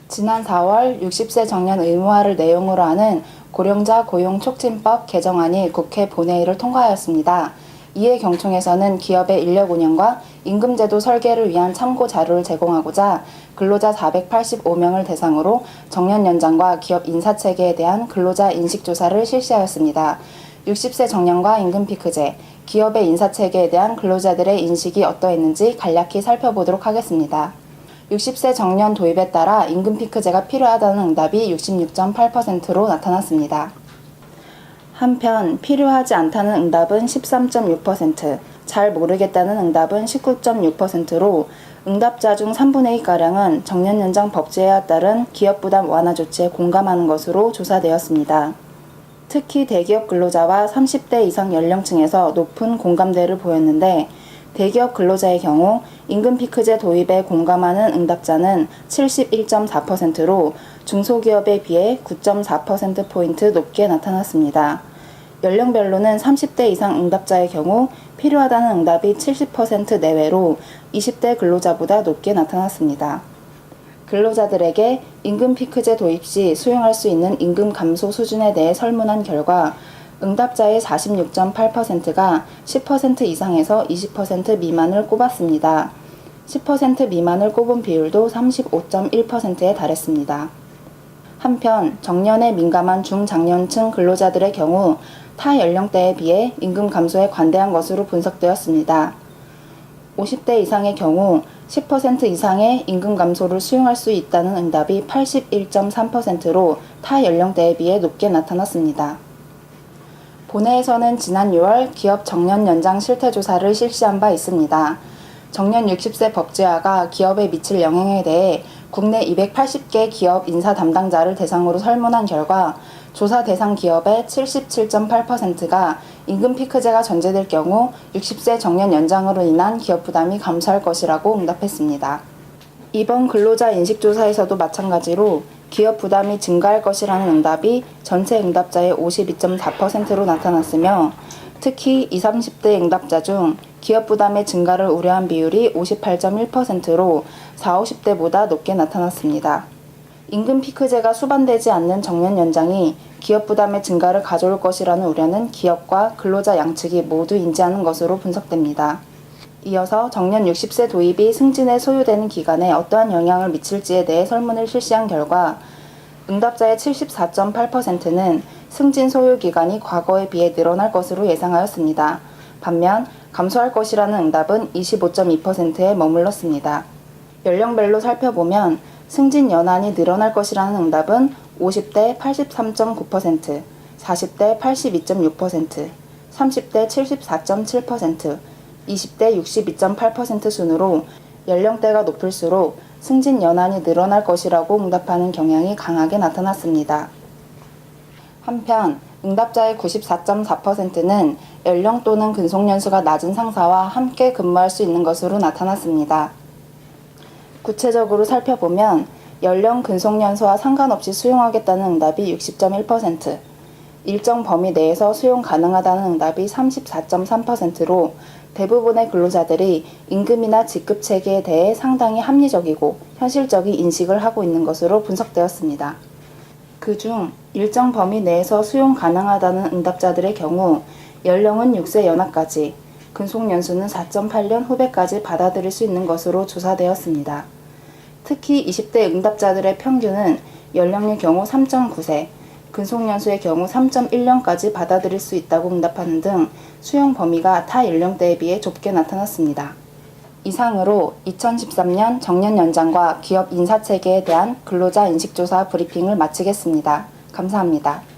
지난 4월 60세 정년 의무화를 내용으로 하는 고령자 고용촉진법 개정안이 국회 본회의를 통과하였습니다. 이에 경총에서는 기업의 인력 운영과 임금제도 설계를 위한 참고 자료를 제공하고자 근로자 485명을 대상으로 정년 연장과 기업 인사체계에 대한 근로자 인식조사를 실시하였습니다. 60세 정년과 임금 피크제, 기업의 인사체계에 대한 근로자들의 인식이 어떠했는지 간략히 살펴보도록 하겠습니다. 60세 정년 도입에 따라 임금 피크제가 필요하다는 응답이 66.8%로 나타났습니다. 한편 필요하지 않다는 응답은 13.6%, 잘 모르겠다는 응답은 19.6%로 응답자 중 3분의 2가량은 정년 연장 법제에 따른 기업 부담 완화 조치에 공감하는 것으로 조사되었습니다. 특히 대기업 근로자와 30대 이상 연령층에서 높은 공감대를 보였는데 대기업 근로자의 경우 임금 피크제 도입에 공감하는 응답자는 71.4%로 중소기업에 비해 9.4%포인트 높게 나타났습니다. 연령별로는 30대 이상 응답자의 경우 필요하다는 응답이 70% 내외로 20대 근로자보다 높게 나타났습니다. 근로자들에게 임금 피크제 도입 시 수용할 수 있는 임금 감소 수준에 대해 설문한 결과 응답자의 46.8%가 10% 이상에서 20% 미만을 꼽았습니다. 10% 미만을 꼽은 비율도 35.1%에 달했습니다. 한편 정년에 민감한 중장년층 근로자들의 경우 타 연령대에 비해 임금 감소에 관대한 것으로 분석되었습니다. 50대 이상의 경우 10% 이상의 임금 감소를 수용할 수 있다는 응답이 81.3%로 타 연령대에 비해 높게 나타났습니다. 본회에서는 지난 6월 기업 정년 연장 실태조사를 실시한 바 있습니다. 정년 60세 법제화가 기업에 미칠 영향에 대해 국내 280개 기업 인사 담당자를 대상으로 설문한 결과 조사 대상 기업의 77.8%가 임금 피크제가 전제될 경우 60세 정년 연장으로 인한 기업 부담이 감소할 것이라고 응답했습니다. 이번 근로자 인식조사에서도 마찬가지로 기업 부담이 증가할 것이라는 응답이 전체 응답자의 52.4%로 나타났으며 특히 20, 30대 응답자 중 기업 부담의 증가를 우려한 비율이 58.1%로 40, 50대보다 높게 나타났습니다. 임금 피크제가 수반되지 않는 정년 연장이 기업 부담의 증가를 가져올 것이라는 우려는 기업과 근로자 양측이 모두 인지하는 것으로 분석됩니다. 이어서 정년 60세 도입이 승진에 소요되는 기간에 어떠한 영향을 미칠지에 대해 설문을 실시한 결과 응답자의 74.8%는 승진 소요 기간이 과거에 비해 늘어날 것으로 예상하였습니다. 반면 감소할 것이라는 응답은 25.2%에 머물렀습니다. 연령별로 살펴보면 승진 연한이 늘어날 것이라는 응답은 50대 83.9%, 40대 82.6%, 30대 74.7%, 20대 62.8% 순으로 연령대가 높을수록 승진 연한이 늘어날 것이라고 응답하는 경향이 강하게 나타났습니다. 한편 응답자의 94.4%는 연령 또는 근속연수가 낮은 상사와 함께 근무할 수 있는 것으로 나타났습니다. 구체적으로 살펴보면 연령 근속연수와 상관없이 수용하겠다는 응답이 60.1%, 일정 범위 내에서 수용 가능하다는 응답이 34.3%로 대부분의 근로자들이 임금이나 직급 체계에 대해 상당히 합리적이고 현실적인 인식을 하고 있는 것으로 분석되었습니다. 그중 일정 범위 내에서 수용 가능하다는 응답자들의 경우 연령은 6세 연하까지, 근속연수는 4.8년 후배까지 받아들일 수 있는 것으로 조사되었습니다. 특히 20대 응답자들의 평균은 연령의 경우 3.9세, 근속연수의 경우 3.1년까지 받아들일 수 있다고 응답하는 등 수용 범위가 타 연령대에 비해 좁게 나타났습니다. 이상으로 2013년 정년 연장과 기업 인사체계에 대한 근로자 인식조사 브리핑을 마치겠습니다. 감사합니다.